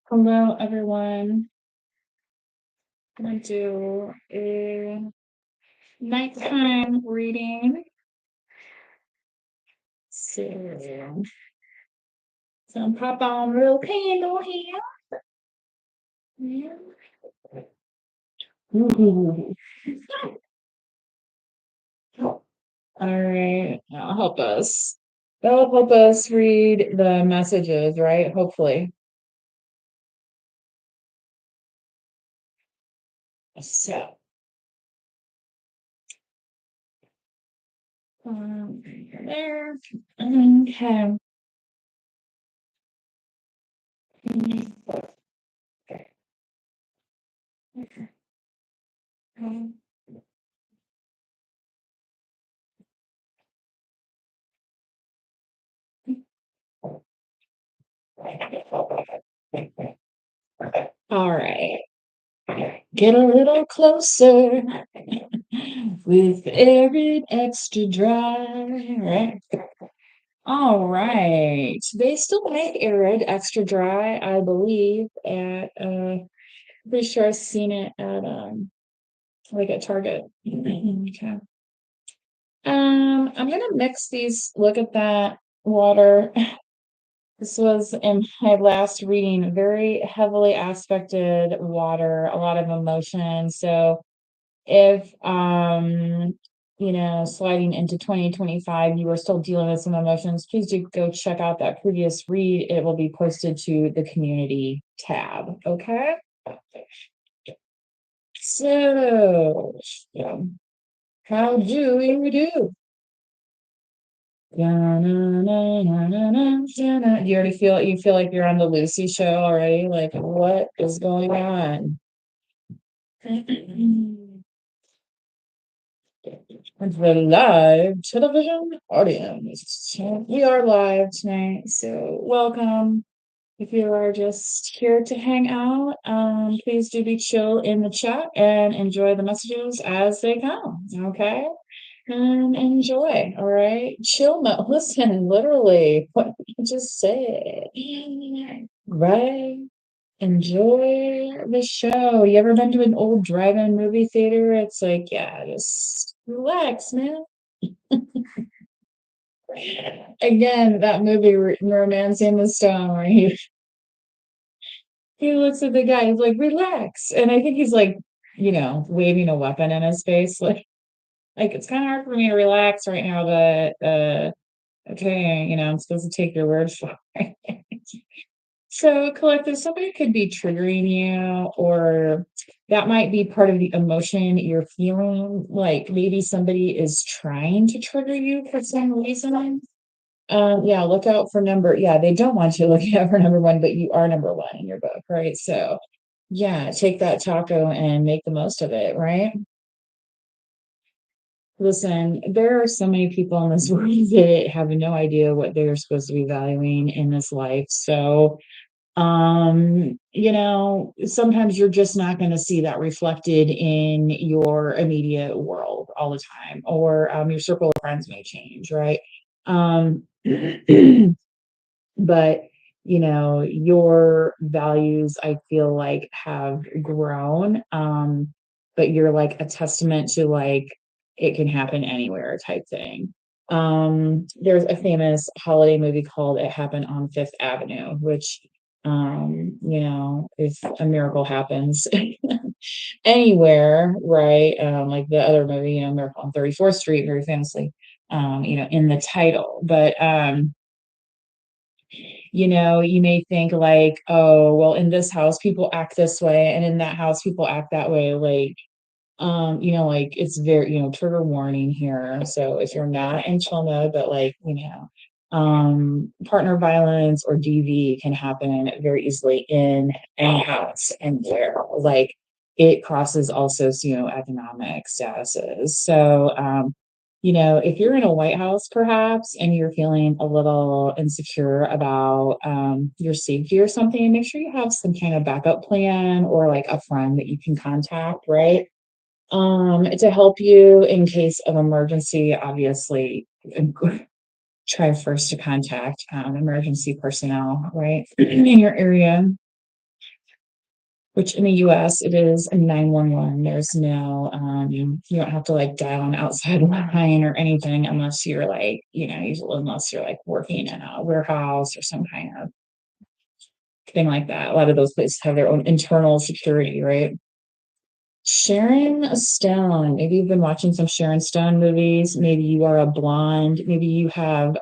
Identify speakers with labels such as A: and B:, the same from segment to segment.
A: Hello, everyone. I'm going to do a nighttime reading. So I'm pop on a little candle here. Yeah. Ooh. All right. That'll help us read the messages, right? Hopefully. So, there. Okay. All right. Get a little closer with every extra dry. Right. All right. They still make arid extra dry, I believe, at pretty sure I've seen it at like at Target. Okay. I'm gonna mix these. Look at that water. This was in my last reading, very heavily aspected water, a lot of emotion. So if sliding into 2025 you are still dealing with some emotions, please do go check out that previous read. It will be posted to the community tab. Okay, so yeah. How do you do? You already feel like you're on the Lucy show already, like what is going on? It's the live television audience. We are live tonight, so welcome. If you are just here to hang out, please do be chill in the chat and enjoy the messages as they come. Okay, and enjoy. All right, chill mode. Listen, literally, what did you just say? Right. Enjoy the show. You ever been to an old drive-in movie theater? It's like, yeah, just relax, man. Again, that movie, Romancing the Stone, where he looks at the guy, he's like, relax. And I think he's like, waving a weapon in his face. Like it's kind of hard for me to relax right now, but okay, I'm supposed to take your word for it. So, collective, somebody could be triggering you, or that might be part of the emotion you're feeling. Like maybe somebody is trying to trigger you for some reason. Yeah, look out for number. Yeah, they don't want you looking out for number one, but you are number one in your book, right? So, yeah, take that taco and make the most of it, right? Listen, there are so many people in this world that have no idea what they're supposed to be valuing in this life. So, sometimes you're just not going to see that reflected in your immediate world all the time, or your circle of friends may change, right? Um, but your values, I feel like, have grown. But you're like a testament to like it can happen anywhere type thing. There's a famous holiday movie called It Happened on Fifth Avenue, which if a miracle happens anywhere, right? Like the other movie, Miracle on 34th Street, very famously, in the title. But you may think like, oh, well, in this house people act this way, and in that house people act that way. Like, like it's very, trigger warning here. So if you're not in chill mode, but like, partner violence or DV can happen very easily in any house, anywhere. Like it crosses all socioeconomic statuses. So, if you're in a White House perhaps and you're feeling a little insecure about your safety or something, make sure you have some kind of backup plan or like a friend that you can contact, right? To help you in case of emergency. Obviously, try first to contact emergency personnel, right, in your area. which in the US it is a 911. There's no, you don't have to like dial an outside line or anything unless you're like, usually unless you're like working in a warehouse or some kind of thing like that. A lot of those places have their own internal security, right? Sharon Stone. Maybe you've been watching some Sharon Stone movies. Maybe you are a blonde. Maybe you have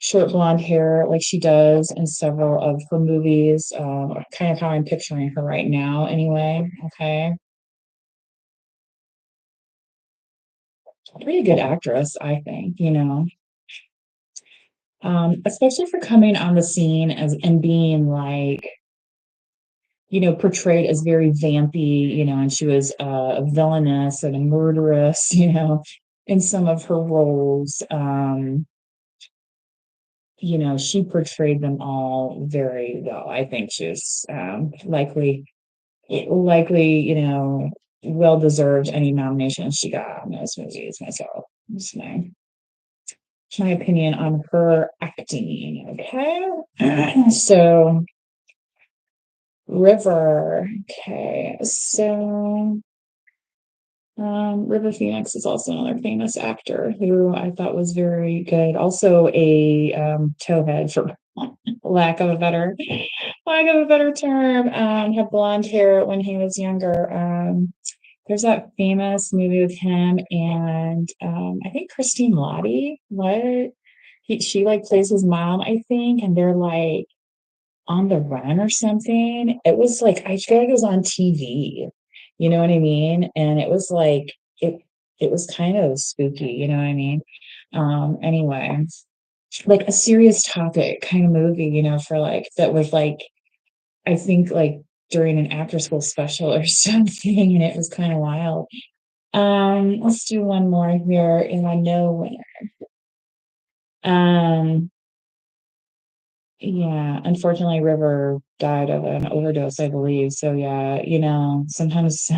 A: short blonde hair like she does in several of her movies. Kind of how I'm picturing her right now, anyway. Okay. Pretty good actress, I think. Especially for coming on the scene as and being like, portrayed as very vampy, and she was a villainess and a murderess, in some of her roles. She portrayed them all very well. I think she was likely, well deserved any nominations she got on those movies myself. That's my opinion on her acting. Okay. So River. Okay. So River Phoenix is also another famous actor who I thought was very good. Also a towhead, for lack of a better term. Had blonde hair when he was younger. There's that famous movie with him and I think Christine Lottie. She like plays his mom, I think, and they're like on the run or something. It was like I feel like it was on TV. You know what I mean? And it was like it was kind of spooky, you know what I mean? Anyway, like a serious topic kind of movie, for like that was like I think like during an after school special or something, and it was kind of wild. Let's do one more here, and I know winner. Um, Yeah, unfortunately, River died of an overdose, I believe. So yeah, sometimes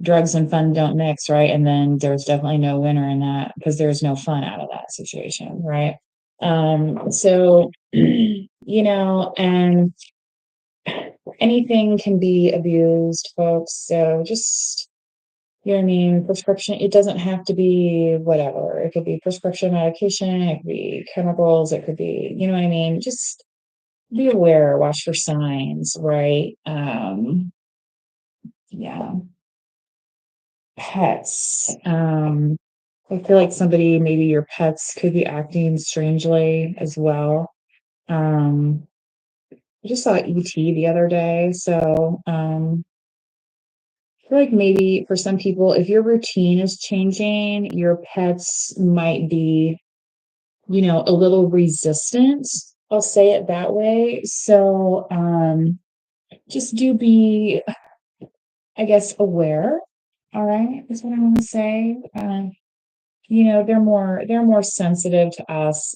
A: drugs and fun don't mix, right? And then there's definitely no winner in that because there's no fun out of that situation, right? So and anything can be abused, folks. So just prescription, it doesn't have to be whatever. It could be prescription medication, it could be chemicals, it could be, you know what I mean? Just be aware, watch for signs, right? Yeah. Pets. I feel like maybe your pets could be acting strangely as well. Um, I just saw ET the other day, so I feel like maybe for some people, if your routine is changing, your pets might be, a little resistant. I'll say it that way. So, just do be, I guess, aware. All right, is what I want to say. They're more sensitive to us.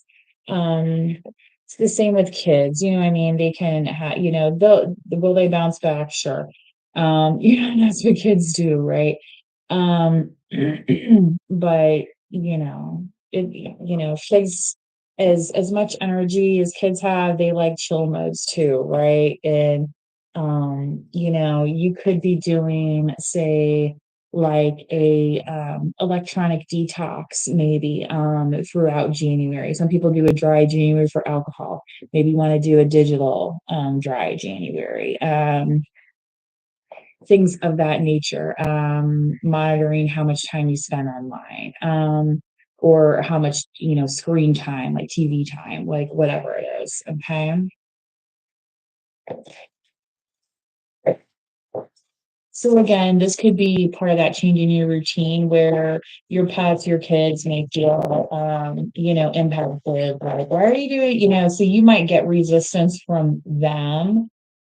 A: It's the same with kids. You know what I mean? They can have, will they bounce back? Sure. That's what kids do, right? Um, but kids as much energy as kids have, they like chill modes too, right? And you could be doing, say, like a electronic detox maybe throughout January. Some people do a dry January for alcohol. Maybe you want to do a digital dry January. Things of that nature. Monitoring how much time you spend online. Or how much screen time, like TV time, like whatever it is. Okay. So again, this could be part of that changing your routine where your pets, your kids may feel, impacted. Like, why are you doing, so you might get resistance from them.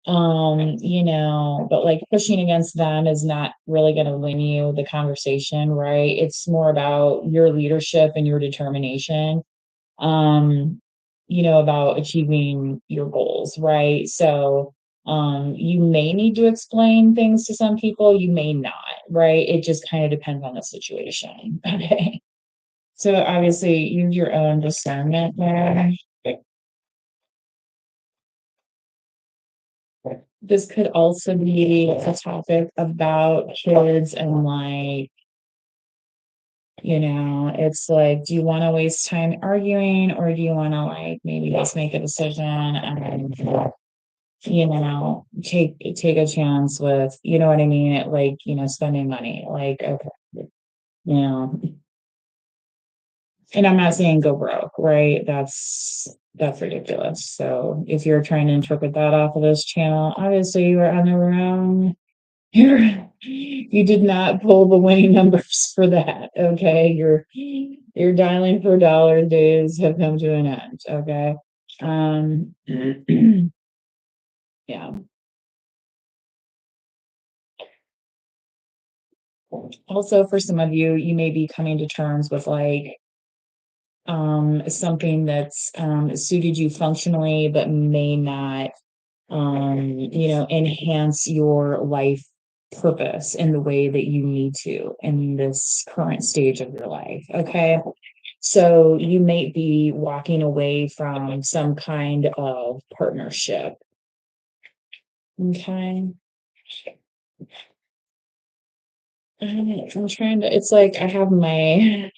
A: But like pushing against them is not really going to win you the conversation, right? It's more about your leadership and your determination um, about achieving your goals, right? So, you may need to explain things to some people, you may not, right? It just kind of depends on the situation. Okay. So obviously use your own discernment there. this could also be a topic about kids and like, it's like, do you want to waste time arguing or do you want to like maybe just make a decision and take a chance with, you know what I mean? Like, spending money. Like, okay, you know, and I'm not saying go broke, right? That's ridiculous. So if you're trying to interpret that off of this channel, obviously you are on the wrong. You did not pull the winning numbers for that. Okay. You're dialing for dollar days have come to an end. Okay. Um yeah. Also for some of you, you may be coming to terms with like something that's suited you functionally but may not enhance your life purpose in the way that you need to in this current stage of your life. Okay. So you may be walking away from some kind of partnership. Okay. I'm trying to, it's like I have my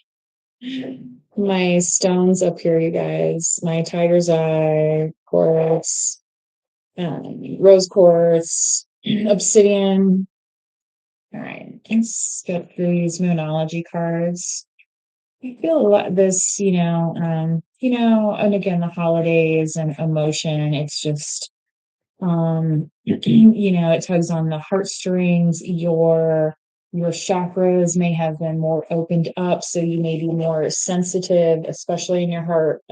A: stones up here, you guys. My tiger's eye quartz, rose quartz, obsidian. All right, let's get through these moonology cards. I feel a lot this, and again the holidays and emotion. It's just it tugs on the heartstrings. Your chakras may have been more opened up, so you may be more sensitive, especially in your heart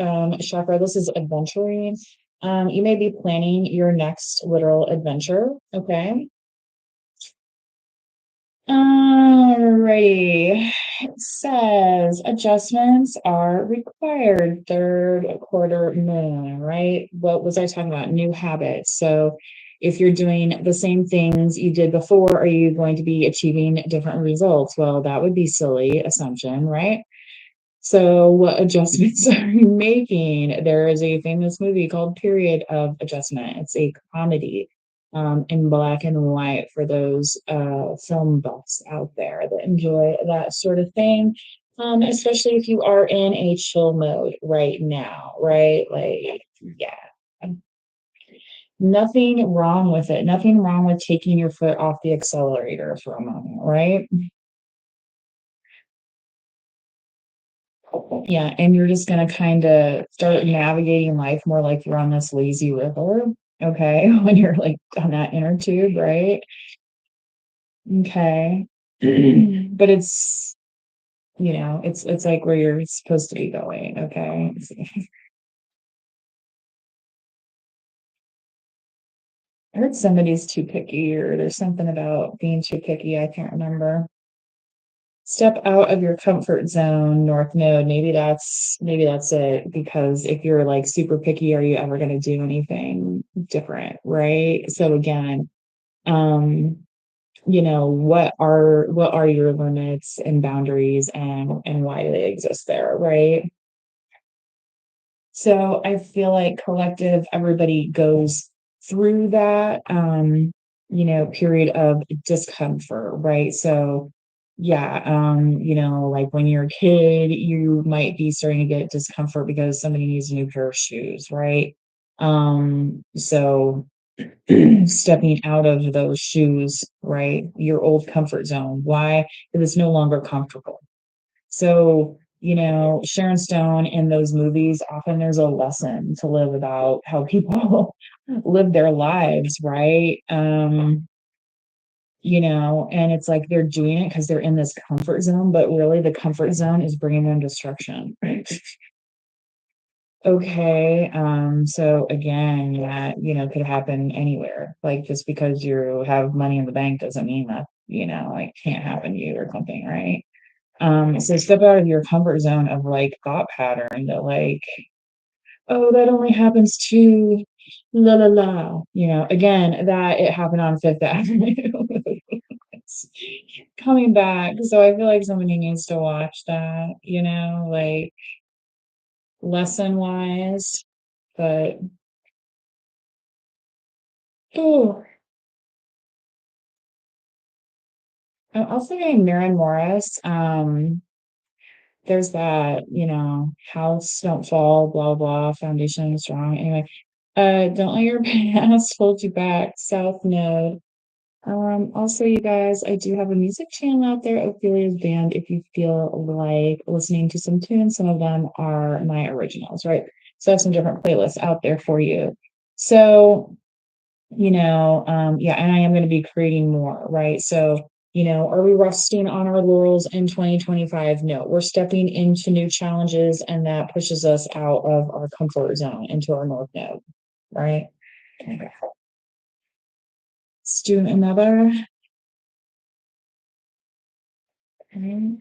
A: chakra. This is adventuring. You may be planning your next literal adventure. Okay. Alrighty. It says adjustments are required. Third quarter moon, right? What was I talking about? New habits. So if you're doing the same things you did before, are you going to be achieving different results? Well, that would be silly assumption, right? So, what adjustments are you making? There is a famous movie called Period of Adjustment. It's a comedy in black and white for those film buffs out there that enjoy that sort of thing. Especially if you are in a chill mode right now, right? Like, yeah, nothing wrong with it. Nothing wrong with taking your foot off the accelerator for a moment, right? Yeah, and you're just gonna kind of start navigating life more like you're on this lazy river, okay? When you're like on that inner tube, right? Okay. But it's like where you're supposed to be going, okay? I heard somebody's too picky, or there's something about being too picky, I can't remember. Step out of your comfort zone, North Node. Maybe that's it. Because if you're like super picky, are you ever going to do anything different, right? So again, um, what are your limits and boundaries, and why do they exist there, right? So I feel like collective, everybody goes through that, period of discomfort, right? So yeah, like when you're a kid, you might be starting to get discomfort because somebody needs a new pair of shoes, right? So stepping out of those shoes, right? Your old comfort zone. Why? Because it's no longer comfortable. So, Sharon Stone in those movies, often there's a lesson to live about how people live their lives, right? And it's like they're doing it because they're in this comfort zone, but really the comfort zone is bringing them destruction. Okay. So again, that, could happen anywhere. Like just because you have money in the bank doesn't mean that, it can't happen to you or something, right? So step out of your comfort zone of like thought pattern that like, oh, that only happens to la la la. Again, that it happened on Fifth Avenue. It's coming back. So I feel like somebody needs to watch that, like lesson wise. But oh. I'm also getting Maren Morris. There's that, house don't fall, blah blah, foundation is strong. Anyway, don't let your past hold you back. South Node. Also, you guys, I do have a music channel out there, Ophelia's Band, if you feel like listening to some tunes. Some of them are my originals, right? So I have some different playlists out there for you. So, yeah, and I am going to be creating more, right? So, are we resting on our laurels in 2025? No, we're stepping into new challenges, and that pushes us out of our comfort zone into our north node, right? Okay. Let's do another. Okay.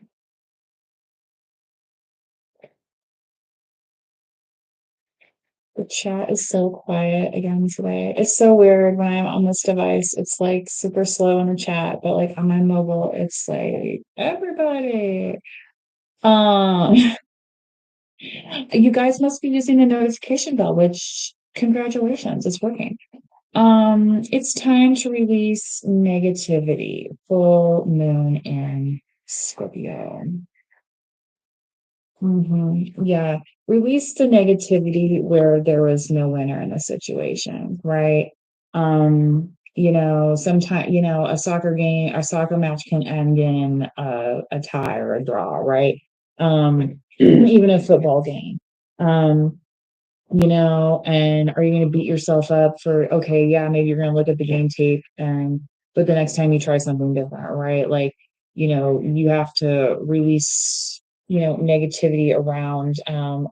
A: The chat is so quiet again today. It's so weird when I'm on this device. It's like super slow in the chat, but like on my mobile, it's like everybody. Um, you guys must be using the notification bell, which congratulations, it's working. It's time to release negativity. Full moon in Scorpio. Yeah. Release the negativity where there was no winner in the situation, right? Sometimes, a soccer match can end in a tie or a draw, right? Even a football game. Um, and are you going to beat yourself up for, okay, yeah, maybe you're going to look at the game tape but the next time you try something different, right? Like, you have to release, negativity around,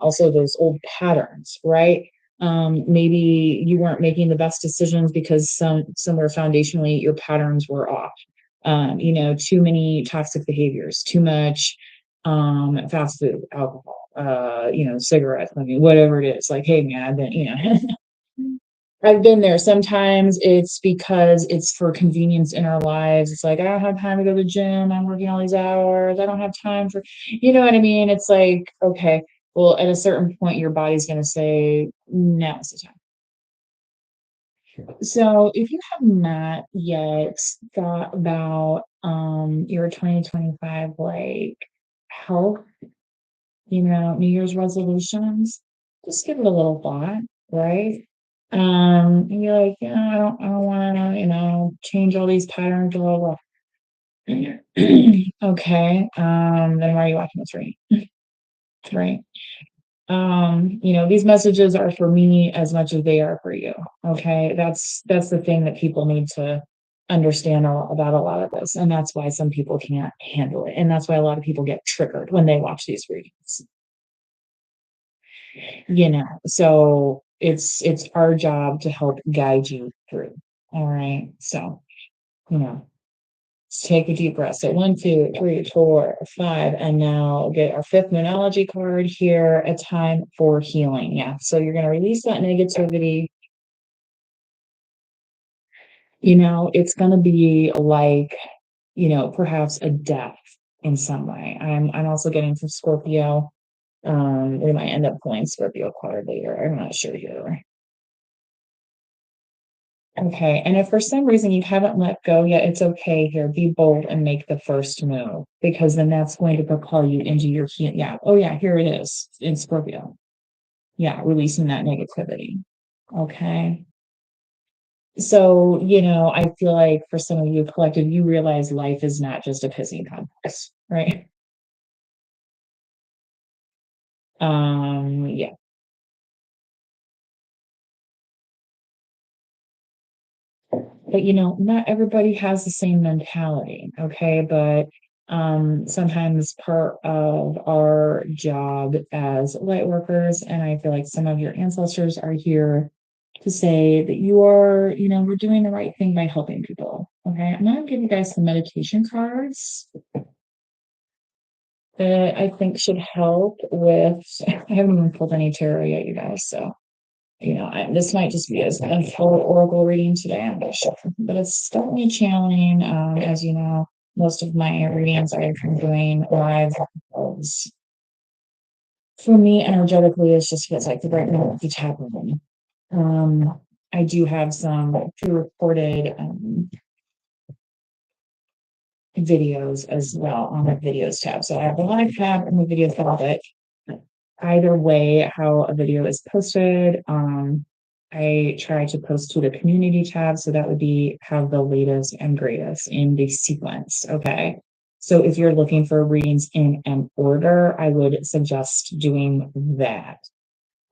A: also those old patterns, right? Maybe you weren't making the best decisions because somewhere foundationally your patterns were off. Too many toxic behaviors, too much fast food, alcohol, cigarettes, I mean, whatever it is. Like, hey man, I've been there. Sometimes it's because it's for convenience in our lives. It's like, I don't have time to go to the gym. I'm working all these hours. I don't have time for, you know what I mean? It's like, okay, well, at a certain point, your body's going to say, now's the time. So if you have not yet thought about your 2025 like health, New Year's resolutions, just give it a little thought, right? And you're like, I don't want to, change all these patterns, blah, blah, blah. Okay. Then why are you watching this right? Right. These messages are for me as much as they are for you. Okay. That's the thing that people need to understand about a lot of this. And that's why some people can't handle it. And that's why a lot of people get triggered when they watch these readings. So it's our job to help guide you through. All right. So, let's take a deep breath. So 1, 2, 3, 4, 5, and now get our fifth moonology card here. A time for healing. Yeah. So you're going to release that negativity. It's going to be like, perhaps a death in some way. I'm also getting from Scorpio. We might end up pulling Scorpio card later. I'm not sure here. Okay. And if for some reason you haven't let go yet, it's okay here. Be bold and make the first move because then that's going to propel you into your healing. Yeah. Oh, yeah. Here it is in Scorpio. Yeah. Releasing that negativity. Okay. So, I feel like for some of you collective, you realize life is not just a pissing contest, right? Yeah. But not everybody has the same mentality, okay? But sometimes part of our job as light workers, and I feel like some of your ancestors are here to say that you are, we're doing the right thing by helping people. Okay. I'm gonna give you guys some meditation cards that I think should help with I haven't even pulled any tarot yet, you guys, so this might just be as a full oracle reading today. I'm not sure, but it's definitely channeling. As you know, most of my readings I've been doing live. For me, energetically, it just feels like the right moment each happening. I do have some pre-recorded videos as well on the videos tab. So I have the live tab and the videos tab, but either way, how a video is posted, I try to post to the community tab. So that would be have the latest and greatest in the sequence. Okay. So if you're looking for readings in an order, I would suggest doing that.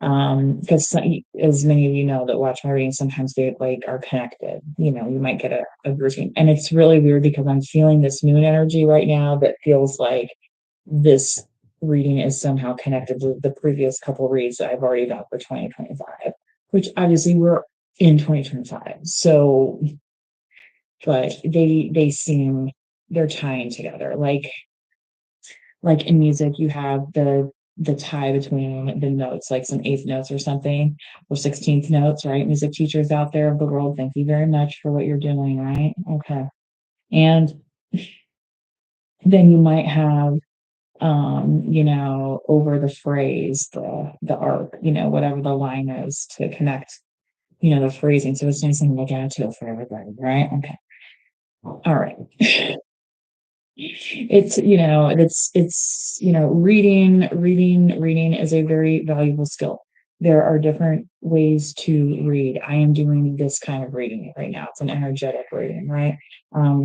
A: Because as many of you know that watch my readings, sometimes they like are connected. You know, you might get a routine, and it's really weird because I'm feeling this moon energy right now that feels like this reading is somehow connected to the previous couple reads that I've already done for 2025, which obviously we're in 2025. So, but they seem they're tying together. Like in music, you have the tie between the notes, like some eighth notes or something, or 16th notes, right? Music teachers out there of the world, thank you very much for what you're doing, right? Okay. And then you might have over the phrase, the arc, whatever the line is to connect, the phrasing. So it's nice and look at it for everybody, right? Okay. All right. Reading is a very valuable skill. There are different ways to read. I am doing this kind of reading right now. It's an energetic reading, right?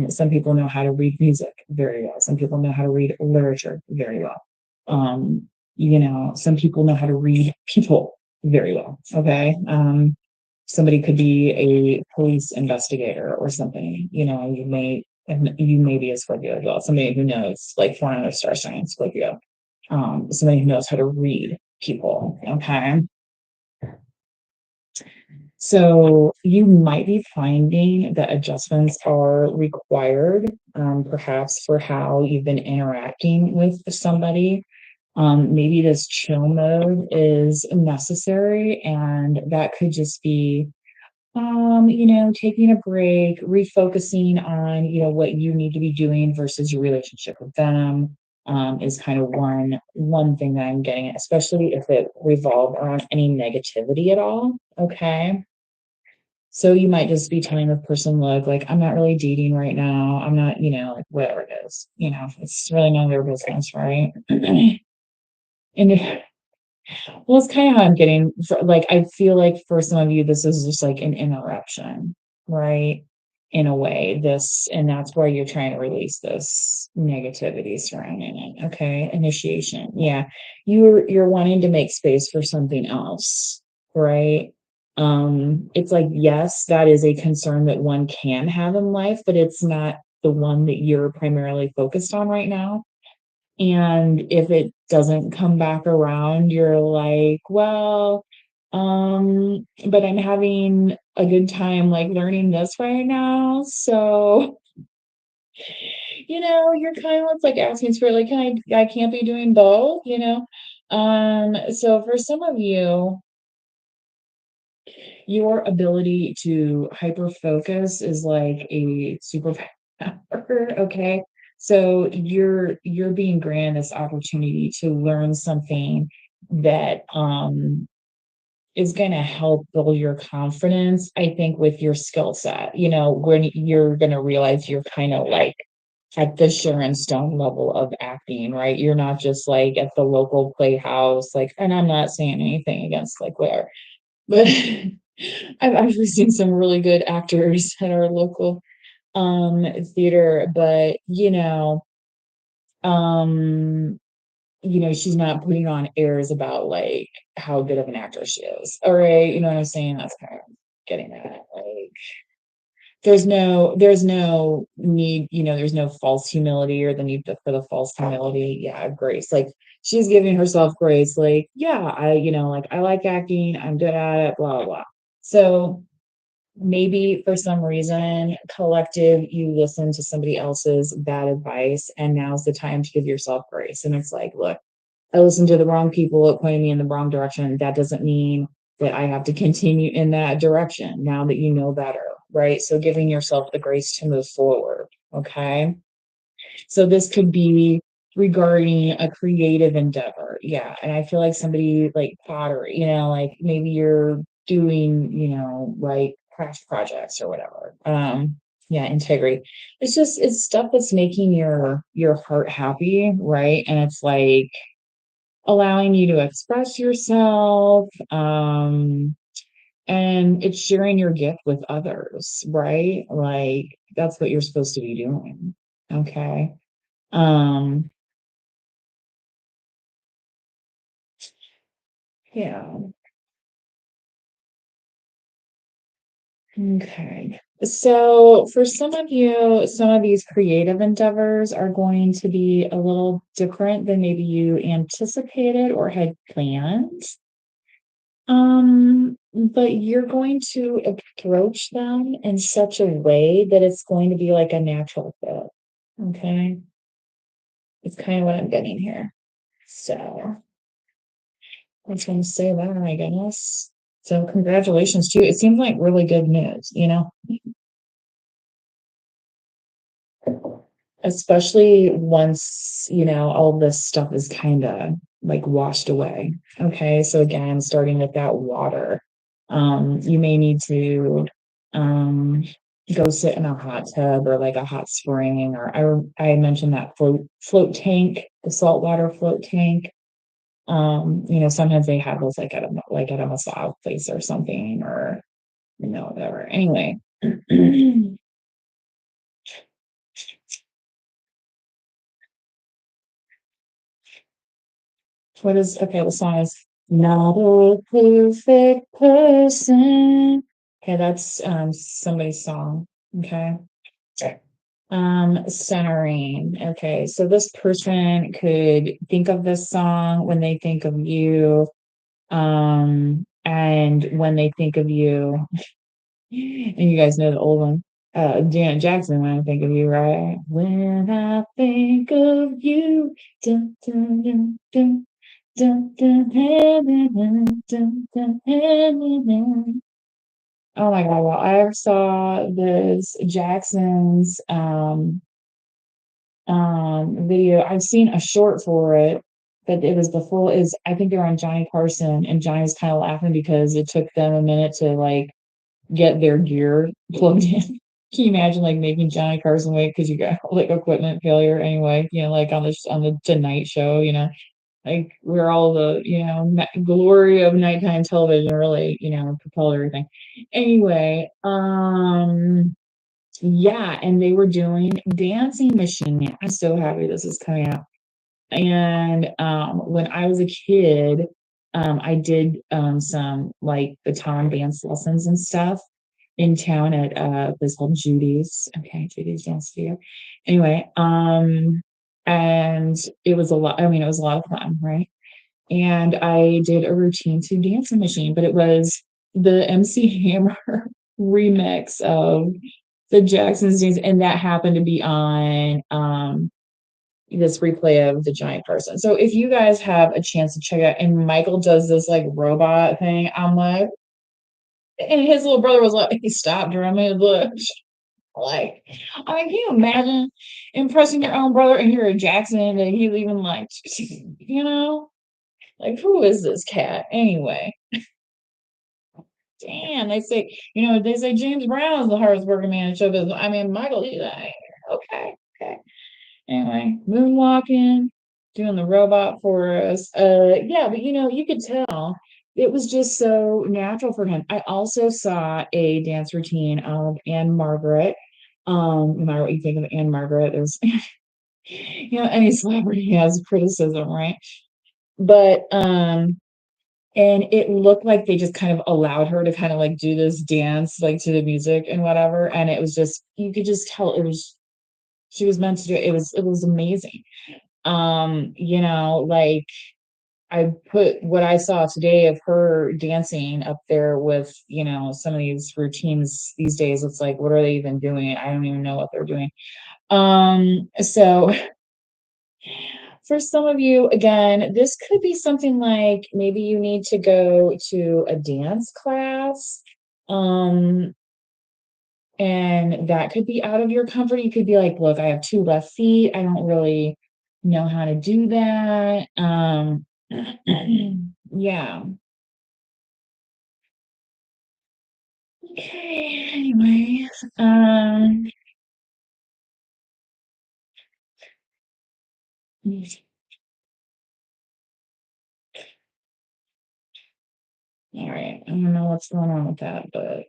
A: Some people know how to read music very well. Some people know how to read literature very well. Some people know how to read people very well. Okay. Somebody could be a police investigator or something. You may be a Scorpio as well. Somebody who knows, like for another star sign, Scorpio. Somebody who knows how to read people. Okay. So you might be finding that adjustments are required, perhaps for how you've been interacting with somebody. Maybe this chill mode is necessary, and that could just be taking a break, refocusing on, what you need to be doing versus your relationship with them, is kind of one thing that I'm getting, especially if it revolved around any negativity at all. Okay. So you might just be telling the person, look, like, I'm not really dating right now. I'm not, like whatever it is, it's really none of their business, right? And well, it's kind of how I'm getting, like, I feel like for some of you, this is just like an interruption, right? In a way, and that's why you're trying to release this negativity surrounding it. Okay. Initiation. Yeah. You're wanting to make space for something else, right? It's like, yes, that is a concern that one can have in life, but it's not the one that you're primarily focused on right now. And if it doesn't come back around, you're like, well, but I'm having a good time like learning this right now. So, you're kind of like asking spirit, like, I can't be doing both. So for some of you, your ability to hyper focus is like a superpower. Okay. So you're being granted this opportunity to learn something that is going to help build your confidence, I think, with your skill set. When you're going to realize you're kind of like at the Sharon Stone level of acting, right? You're not just like at the local playhouse, like, and I'm not saying anything against like where, but I've actually seen some really good actors at our local theater, but um she's not putting on airs about like how good of an actor she is. All right, you know what I'm saying? That's kind of getting at, like, there's no need, there's no false humility or the need for the false humility. Yeah, grace, like she's giving herself grace, like, yeah, like I like acting, I'm good at it, blah blah blah. So maybe for some reason, collective, you listen to somebody else's bad advice, and now's the time to give yourself grace. And it's like, look, I listened to the wrong people, it pointed me in the wrong direction. That doesn't mean that I have to continue in that direction now that you know better, right? So giving yourself the grace to move forward. Okay. So this could be regarding a creative endeavor. Yeah. And I feel like somebody like pottery, like maybe you're doing, like craft projects or whatever. Yeah, integrity. It's stuff that's making your heart happy, right? And it's like allowing you to express yourself, and it's sharing your gift with others, right? Like that's what you're supposed to be doing. Okay. Um, yeah. Okay. So for some of you, some of these creative endeavors are going to be a little different than maybe you anticipated or had planned. But you're going to approach them in such a way that it's going to be like a natural fit. Okay. It's kind of what I'm getting here. So I was going to say that, I guess. So congratulations to you. It seems like really good news, especially once, all this stuff is kind of like washed away. Okay. So again, starting with that water, you may need to, um, go sit in a hot tub or like a hot spring, or I mentioned that float tank, the saltwater float tank. Sometimes they have those like at a massage place or something, or whatever. Anyway, what is okay? The song is "Not a Perfect Person." Okay, that's somebody's song. Okay. Okay. Centering. Okay, so this person could think of this song when they think of you. And when they think of you, and you guys know the old one, Janet Jackson, when I think of you, right? When I think of you, dun, dun, dun, dun, dun, dun, dun, dun, dun, dun, dun, dun. Oh my God, well, I saw this Jackson's video. I've seen a short for it, but it was the full is I think they're on Johnny Carson, and Johnny's kind of laughing because it took them a minute to like get their gear plugged in. Can you imagine like making Johnny Carson wait because you got like equipment failure anyway? Like on the Tonight Show, like where all the glory of nighttime television really propelled everything. Anyway, yeah, and they were doing Dancing Machine. I'm so happy this is coming out. And when I was a kid, I did some like baton dance lessons and stuff in town at a place called Judy's. Okay, Judy's Dance Studio. Anyway, and it was a lot. I mean, it was a lot of fun, right? And I did a routine to Dancing Machine, but it was the MC Hammer remix of the Jacksons dance, and that happened to be on this replay of the giant person. So if you guys have a chance to check it out, and Michael does this like robot thing, I'm like, and his little brother was like, he stopped drumming, look, like, I mean, can you imagine impressing your own brother and you're a Jackson and he's even like, you know, like who is this cat anyway? Damn, they say James Brown is the hardest working man in show business. I mean, Michael, he's like, okay, okay. Anyway, moonwalking, doing the robot for us. Yeah, but you could tell it was just so natural for him. I also saw a dance routine of Anne Margaret. No matter what you think of Anne Margaret, there's any celebrity has criticism, right? But and it looked like they just kind of allowed her to kind of like do this dance like to the music and whatever. And it was just you could just tell it was she was meant to do it. It was amazing. Like I put what I saw today of her dancing up there with, some of these routines these days. It's like, what are they even doing? I don't even know what they're doing. So for some of you, again, this could be something like maybe you need to go to a dance class. Um, and that could be out of your comfort. You could be like, look, I have two left feet. I don't really know how to do that. Yeah. Okay. Anyways, Mm. All right. I don't know what's going on with that, but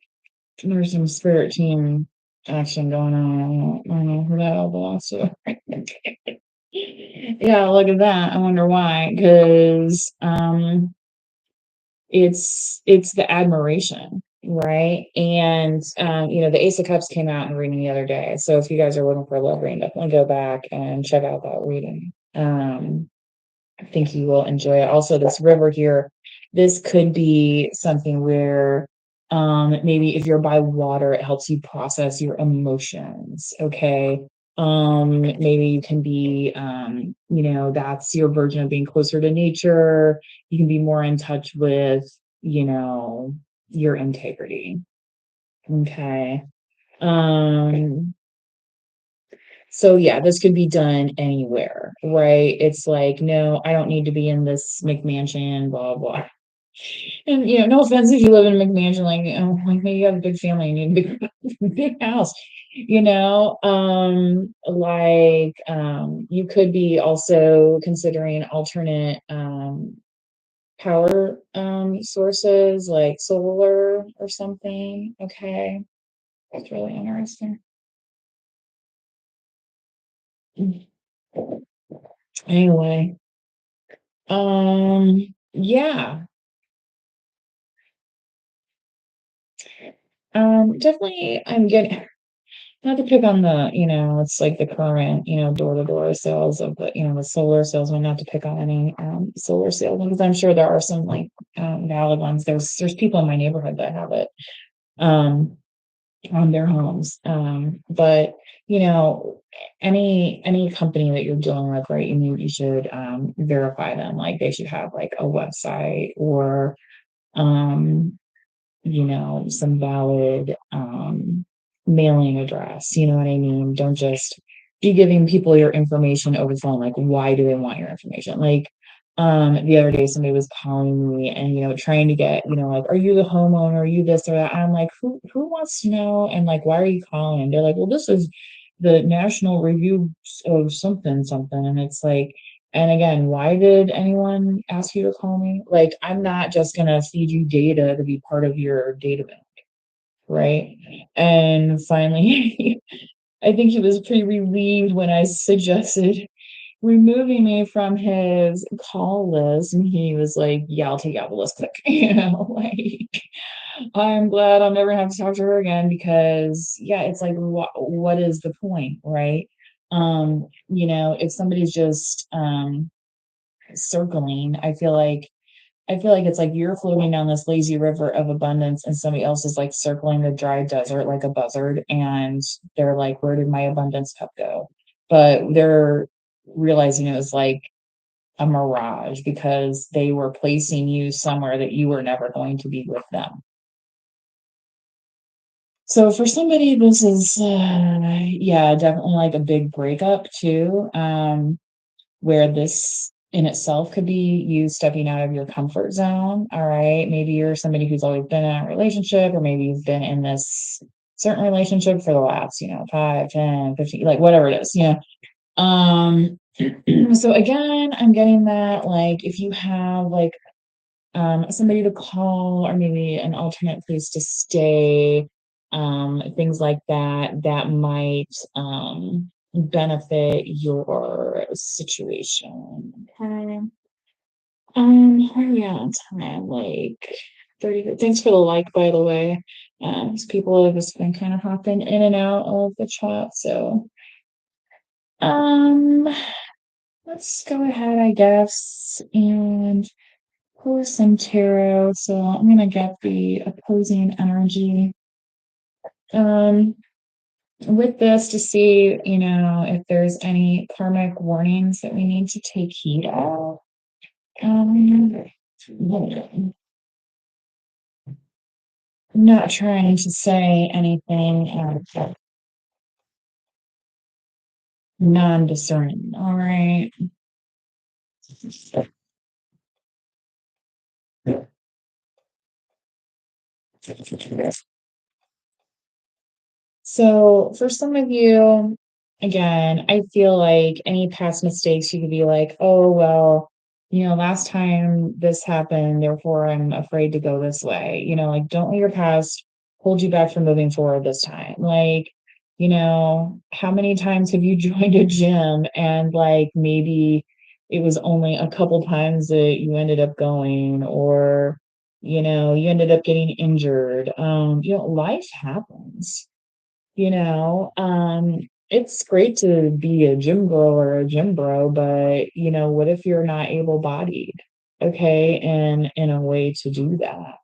A: there's some spirit team action going on. I don't know who that all belongs to. Yeah, look at that. I wonder why. Because it's the admiration, right? And the Ace of Cups came out in reading the other day. So if you guys are looking for a love reading, definitely go back and check out that reading. I think you will enjoy it. Also, this river here, this could be something where maybe if you're by water, it helps you process your emotions. Okay. Maybe you can be that's your version of being closer to nature. You can be more in touch with, you know, your integrity. Okay. Um, so yeah, this could be done anywhere, right? It's like, no, I don't need to be in this McMansion, blah blah. And no offense if you live in a McMansion, like maybe you have a big family and you need a big big house, you could be also considering alternate power sources like solar or something. Okay. That's really interesting. Anyway, yeah, definitely I'm getting not to pick on it's like the current, door-to-door sales of the solar salesman, not to pick on any solar salesman, because I'm sure there are some like valid ones. There's people in my neighborhood that have it um on their homes. But you know, any company that you're dealing with, right, you should verify them. Like they should have like a website or um some valid mailing address. You know what I mean? Don't just be giving people your information over the phone. Like, why do they want your information? Like, the other day somebody was calling me and, trying to get, like, are you the homeowner? Are you this or that? I'm like, who wants to know? And like, why are you calling? They're like, well, this is the national review of something, something. And it's like, and again, why did anyone ask you to call me? Like, I'm not just going to feed you data to be part of your database, right? And finally, I think he was pretty relieved when I suggested removing me from his call list. And he was like, yeah, I'll take you out the list quick. Like, I'm glad I'll never have to talk to her again because, yeah, it's like, what is the point, right? If somebody's just, circling. I feel like it's like you're floating down this lazy river of abundance and somebody else is like circling the dry desert like a buzzard and they're like, where did my abundance cup go? But they're realizing it was like a mirage because they were placing you somewhere that you were never going to be with them. So for somebody, this is, yeah, definitely like a big breakup too. Where this in itself could be you stepping out of your comfort zone. All right. Maybe you're somebody who's always been in a relationship, or maybe you've been in this certain relationship for the last, 5, 10, 15, like whatever it is, so again, I'm getting that like if you have like somebody to call or maybe an alternate place to stay, things like that, that might benefit your situation. Okay. Yeah, time like 30. Thanks for the like, by the way. People have just been kind of hopping in and out of the chat. So, um, let's go ahead, I guess, and pull some tarot. So I'm gonna get the opposing energy um with this to see, if there's any karmic warnings that we need to take heed of. Um, I'm not trying to say anything non-discerning. All right. So for some of you, again, I feel like any past mistakes, you could be like, oh, well, last time this happened, therefore I'm afraid to go this way. Like, don't let your past hold you back from moving forward this time. Like, how many times have you joined a gym and like maybe it was only a couple times that you ended up going, or, you ended up getting injured. Life happens, it's great to be a gym girl or a gym bro, but what if you're not able bodied? Okay, and in a way to do that,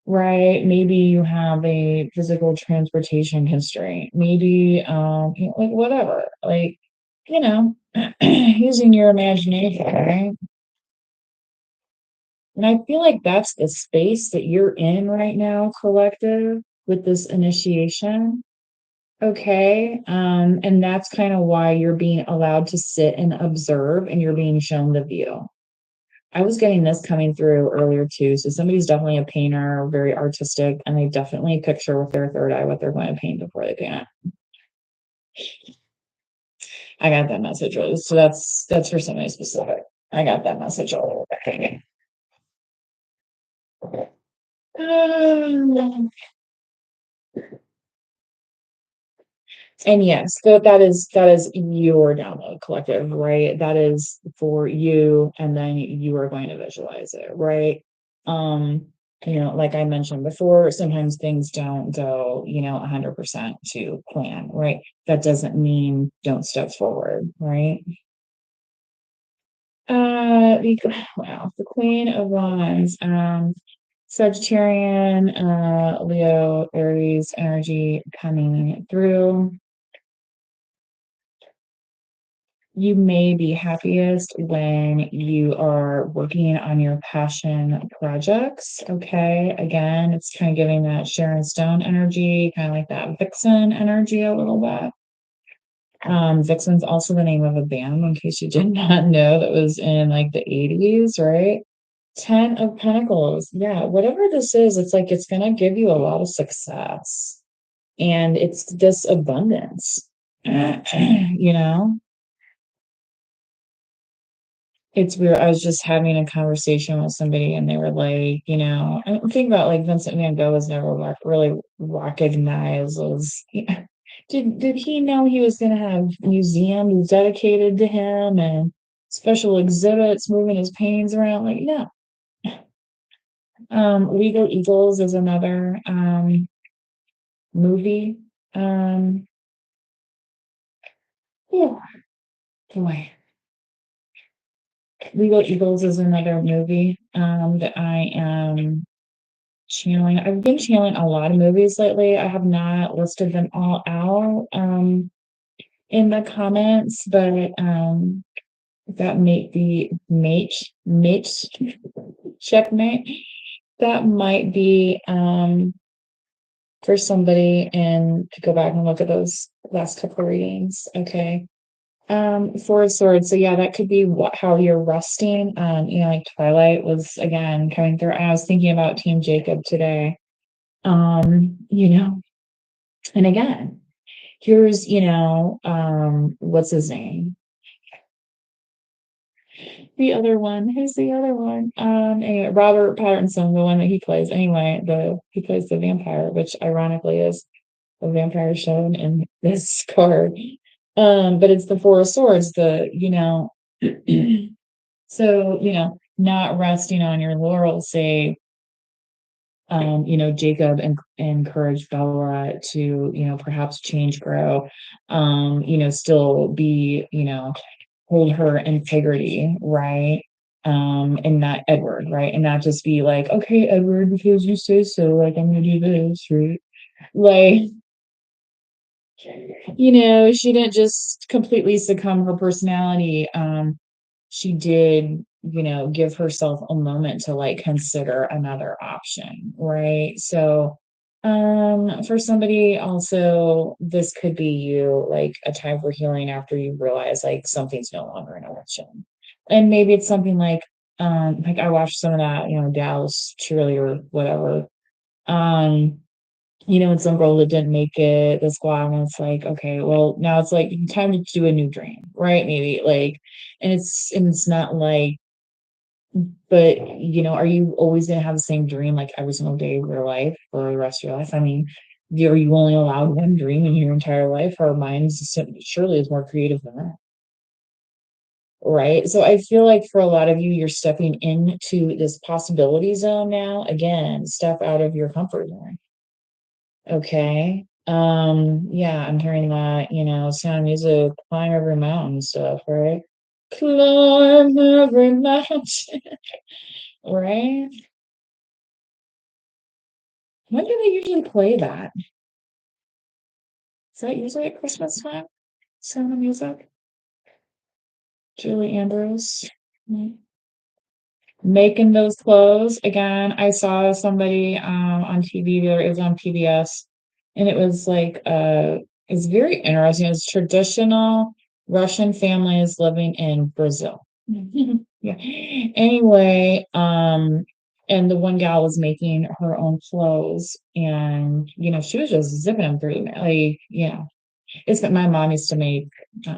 A: right? Maybe you have a physical transportation constraint. Maybe like whatever. Like, you know, using your imagination, right? And I feel like that's the space that you're in right now, collective, with this initiation. Okay. And that's kind of why you're being allowed to sit and observe and you're being shown the view. I was getting this coming through earlier too. So somebody's definitely a painter, very artistic, and they definitely picture with their third eye what they're going to paint before they paint it. I got that message. So that's for somebody specific. I got that message all over. Um, And yes, that is your download collective, right? That is for you, and then you are going to visualize it, right? Um, like I mentioned before, sometimes things don't go, 100% to plan, right? That doesn't mean don't step forward, right? Wow, the Queen of Wands, Sagittarian, Leo, Aries energy coming through. You may be happiest when you are working on your passion projects. Okay. Again, it's kind of giving that Sharon Stone energy, kind of like that Vixen energy a little bit. Vixen's also the name of a band, in case you did not know, that was in like the 80s, right? 10 of Pentacles. Yeah, whatever this is, it's like it's gonna give you a lot of success. And it's this abundance. you know? It's weird. I was just having a conversation with somebody and they were like, I think about like Vincent Van Gogh was never really recognized as, did he know he was going to have museums dedicated to him and special exhibits moving his paintings around? Like, no. Legal Eagles is another movie. Um, yeah, boy. Legal Eagles is another movie that I am channeling. I've been channeling a lot of movies lately. I have not listed them all out in the comments, but that may be mate checkmate. That might be for somebody and to go back and look at those last couple of readings. Okay. Four of Swords. So yeah, that could be how you're resting. Like Twilight was again coming through. I was thinking about Team Jacob today. You know, and again, here's, what's his name? The other one. Who's the other one? Anyway, Robert Pattinson, the one that he plays. Anyway, he plays the vampire, which ironically is a vampire shown in this card. But it's the Four of Swords, so, not resting on your laurels, say, Jacob encouraged Bella to, perhaps change, grow, still be, hold her integrity, right? And not Edward, right? And not just be like, okay, Edward, because you say so, like, I'm gonna do this, right? Like, she didn't just completely succumb her personality. She did, give herself a moment to like consider another option, right? So, for somebody also, this could be you, like a time for healing after you realize like something's no longer an option. And maybe it's something like I watched some of that, Dallas cheerleader, whatever. Um, And some girl that didn't make it, the squad, and it's like, okay, well, now it's like time to do a new dream, right? Maybe like, and it's not like, but are you always gonna have the same dream like every single day of your life for the rest of your life? I mean, are you only allowed one dream in your entire life? Our minds surely is more creative than that, right? So I feel like for a lot of you, you're stepping into this possibility zone now. Again, step out of your comfort zone. Okay. Yeah, I'm hearing that, sound of music, climb every mountain stuff, right? Climb every mountain, right? When do they usually play that? Is that usually at Christmas time? Sound of music? Julie Andrews. Mm. Making those clothes again. I saw somebody on TV there. It was on PBS, and it was like it's very interesting. It's traditional Russian families living in Brazil. Yeah. Anyway, and the one gal was making her own clothes, and she was just zipping them through, like, it's that my mom used to make.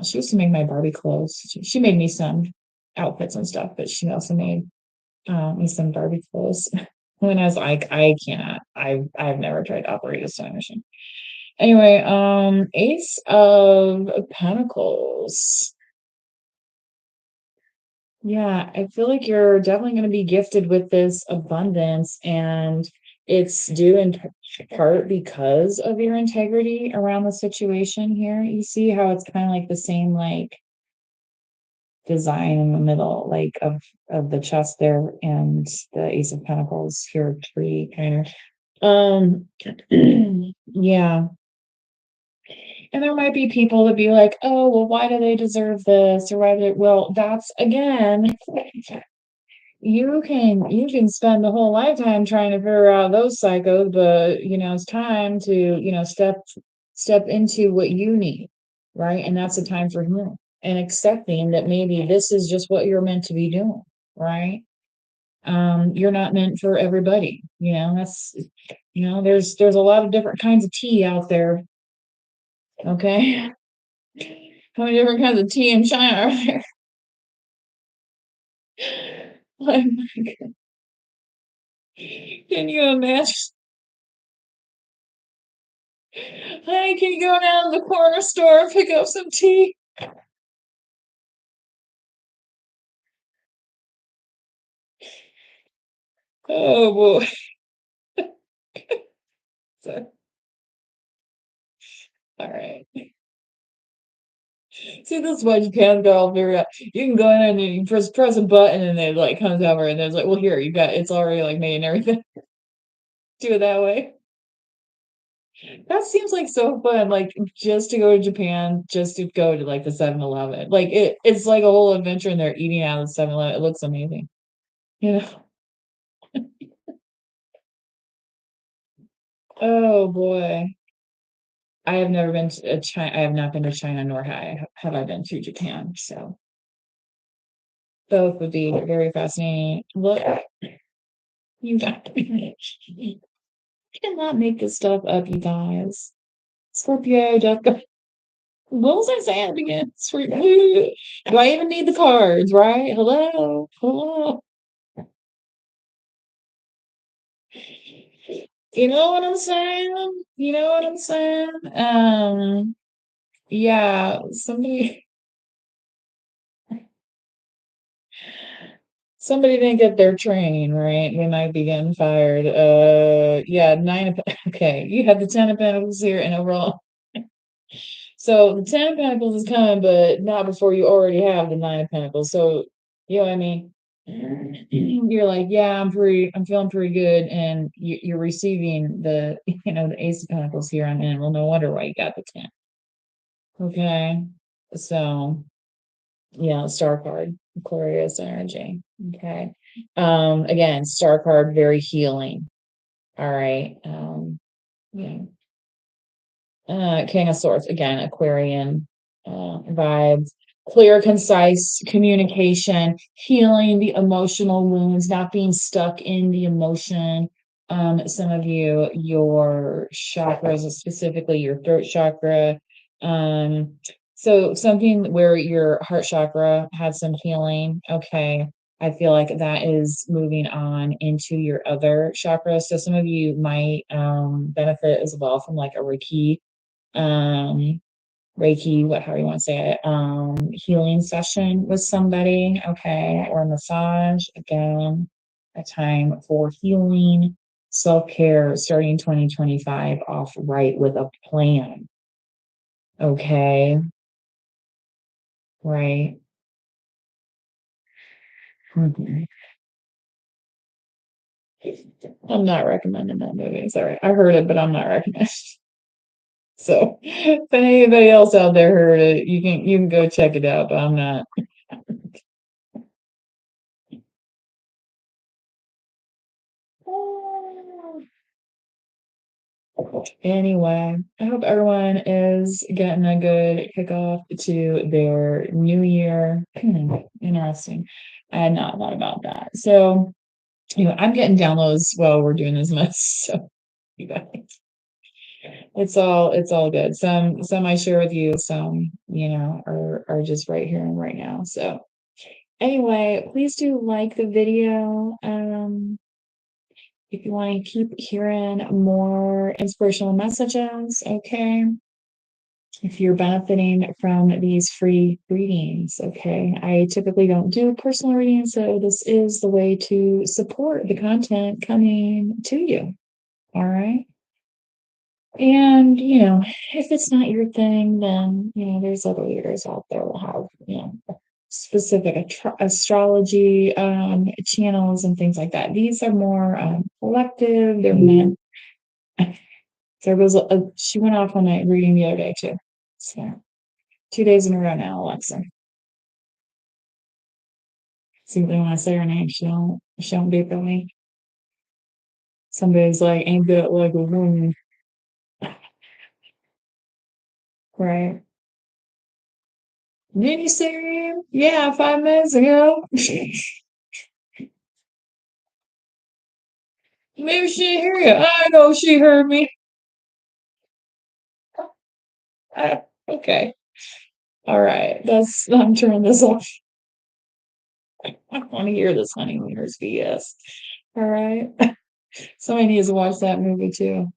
A: She used to make my Barbie clothes. She made me some outfits and stuff, but she also made me some Barbie clothes. When I was like, I cannot. I've never tried to operate a sewing machine. Anyway, Ace of Pentacles. Yeah, I feel like you're definitely going to be gifted with this abundance, and it's due in part because of your integrity around the situation here. You see how it's kind of like the same, like, design in the middle, like of the chest there, and the Ace of Pentacles here, tree kind of. Yeah. And there might be people that be like, oh, well, why do they deserve this? Or why do they, well, that's again, you can spend the whole lifetime trying to figure out those psychos, but it's time to, step into what you need, right? And that's the time for healing and accepting that maybe this is just what you're meant to be doing, right? You're not meant for everybody, that's there's a lot of different kinds of tea out there. Okay. How many different kinds of tea in China are there? Like, can you imagine? Hey, can you go down to the corner store and pick up some tea? Oh boy. So, all right. See, this is why you can't go all figure out. You can go in there and you press a button and it like comes over and there's like, well, here you got it's already like made and everything. Do it that way. That seems like so fun. Like just to go to Japan, just to go to like the 7-Eleven. Like it's like a whole adventure and they're eating out of the 7-Eleven. It looks amazing. You know? Oh boy. I have never been to China. I have not been to China, nor have I been to Japan. So both would be very fascinating. Look, you got you cannot make this stuff up, you guys. Scorpio, Jeff, what was I saying again? Do I even need the cards, right? Hello, hello. You know what I'm saying? You know what I'm saying? Yeah, somebody didn't get their training, right? They might be getting fired. Yeah, okay, you have the 10 of Pentacles here and overall. So the 10 of Pentacles is coming, but not before you already have the 9 of Pentacles. So you know what I mean? You're like, yeah, I'm feeling pretty good, and you're receiving the, the Ace of Pentacles here. I'm in. Well, no wonder why you got the 10. Okay, so yeah, star card, Aquarius energy. Okay, again, star card, very healing. All right, yeah. King of Swords, again, Aquarian vibes, clear, concise communication, healing the emotional wounds, not being stuck in the emotion. Some of you, your chakras, specifically your throat chakra. Um, so something where your heart chakra had some healing. Okay. I feel like that is moving on into your other chakras. So some of you might benefit as well from like a um Reiki, what how you want to say it, healing session with somebody, okay, or a massage. Again, a time for healing, self-care, starting 2025 off right with a plan. Okay, right. Mhm. I'm not recommending that movie. Sorry. I heard it, but I'm not recommending. So if anybody else out there heard it, you can go check it out, but I'm not. Anyway, I hope everyone is getting a good kickoff to their new year. Interesting. I had not thought about that. So, I'm getting downloads while we're doing this mess. So, you guys, it's all good. Some I share with you, some, are just right here and right now. So, anyway, please do like the video. If you want to keep hearing more inspirational messages, okay. If you're benefiting from these free readings, okay. I typically don't do personal readings, so this is the way to support the content coming to you. All right. And, if it's not your thing, then, there's other leaders out there that have, specific astrology channels and things like that. These are more collective, they're meant. There was she went off on a reading the other day too. So 2 days in a row now, Alexa. See, when I say her name, she don't beep at me. Somebody's like, ain't that like a woman? Right. Did you see her? Yeah, 5 minutes ago. Maybe she didn't hear you. I know she heard me. Okay. All right. I'm turning this off. I don't want to hear this honeymooners BS. All right. Somebody needs to watch that movie too.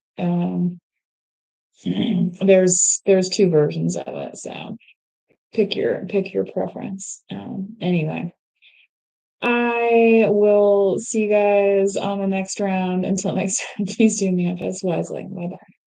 A: There's two versions of it, so pick your preference. Anyway, I will see you guys on the next round. Until next time, please do manifest wisely. Bye bye.